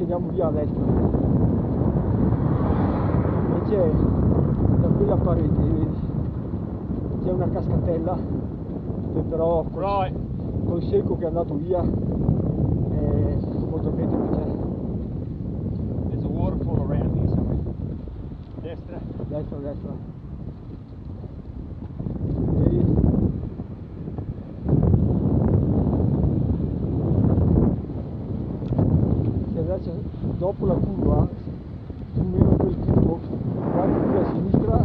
andiamo via a destra. Invece da quella parete, vedi, c'è una cascatella che però col secco che è andato via molto bene non c'è. There's a waterfall around here somewhere. Destra. Destra, destra. Vedi? Se adesso dopo la curva, più o meno quel tubo, guardi qui a sinistra,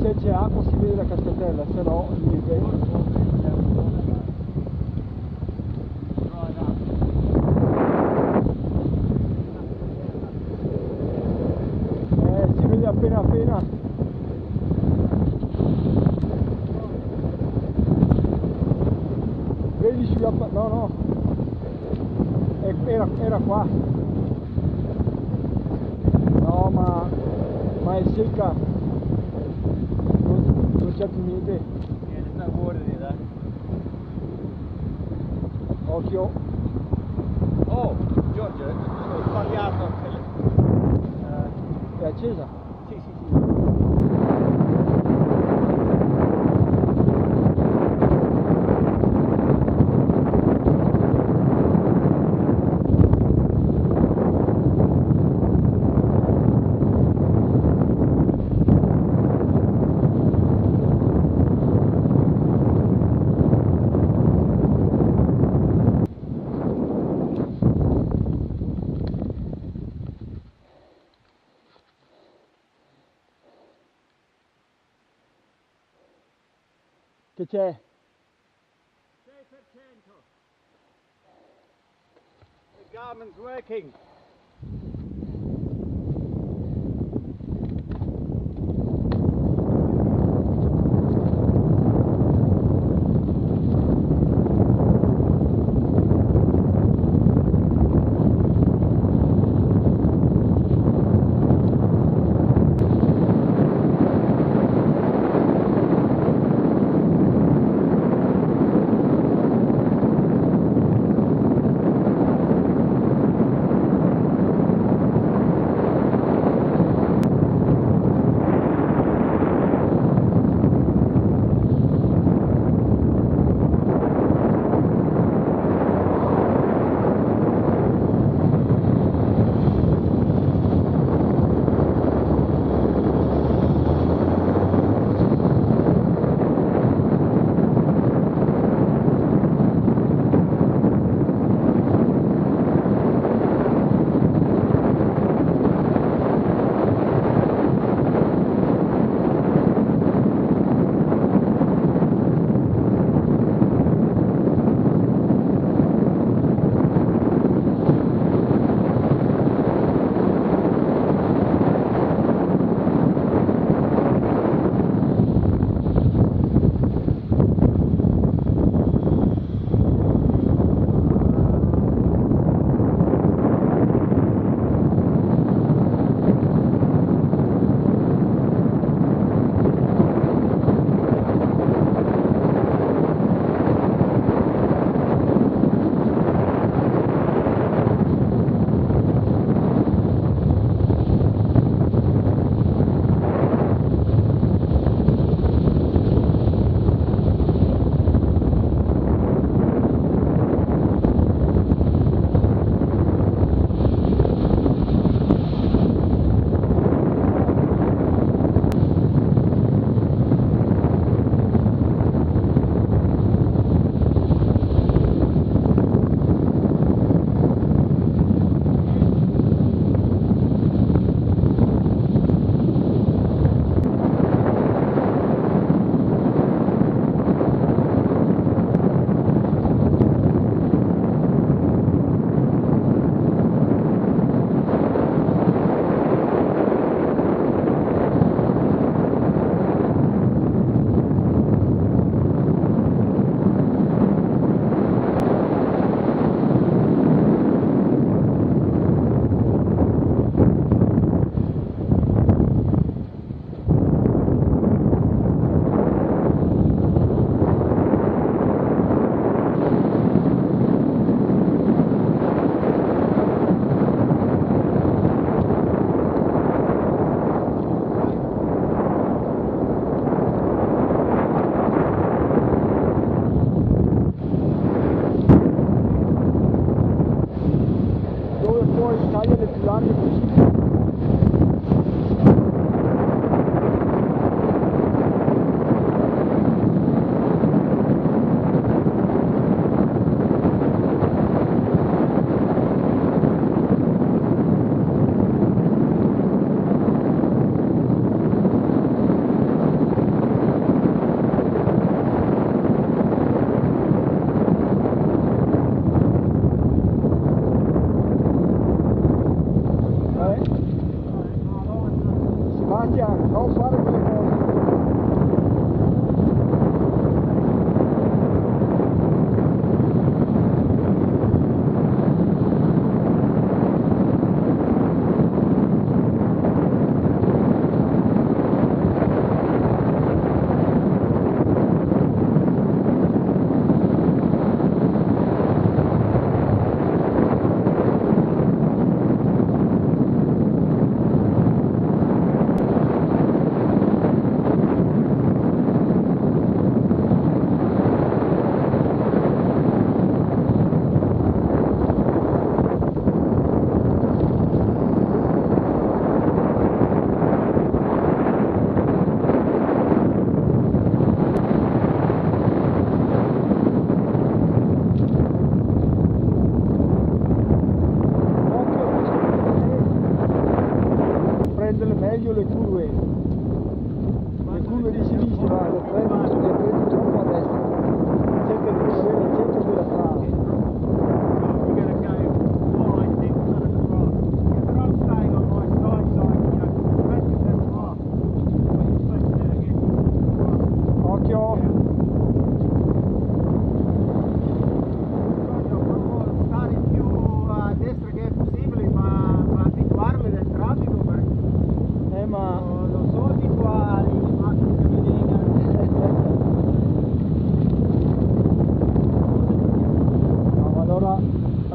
se c'è acqua si vede la cascatella, se no niente. Si vede appena. Vedi sulla... no. Era qua. No, ma è secca. Non c'è più niente. Yeah, there's no water there though. Occhio. Oh, Giorgio, ho sbagliato. È accesa. Sì. Che c'è? 6%. The Garmin's working.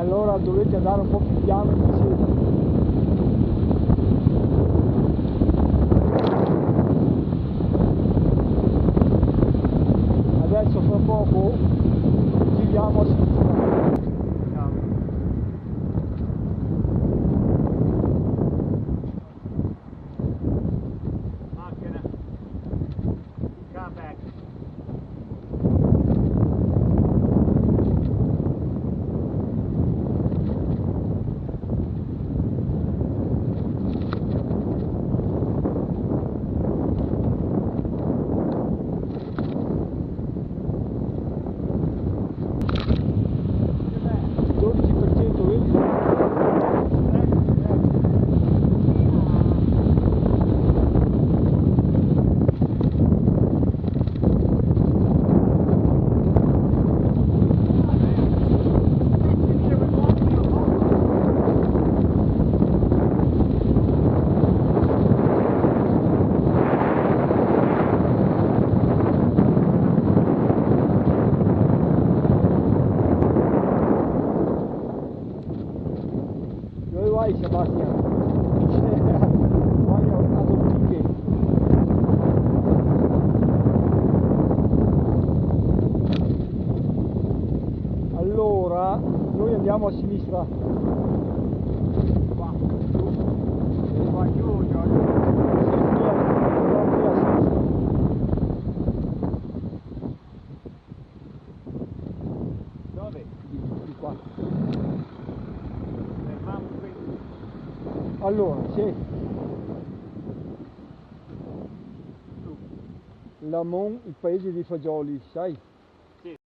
allora dovete andare un po' più piano in discesa. Adesso fra poco giriamo a sinistra. Macchina. Come back. Dove vai Sebastian? Vai ad Ortighe. Allora, noi andiamo a sinistra. Qua. Qua giù, Giorgio. Andiamo qui a sinistra. Dove? Di qua. Fermiamo qui. Allora, sì. Lamon, il paese dei fagioli, sai?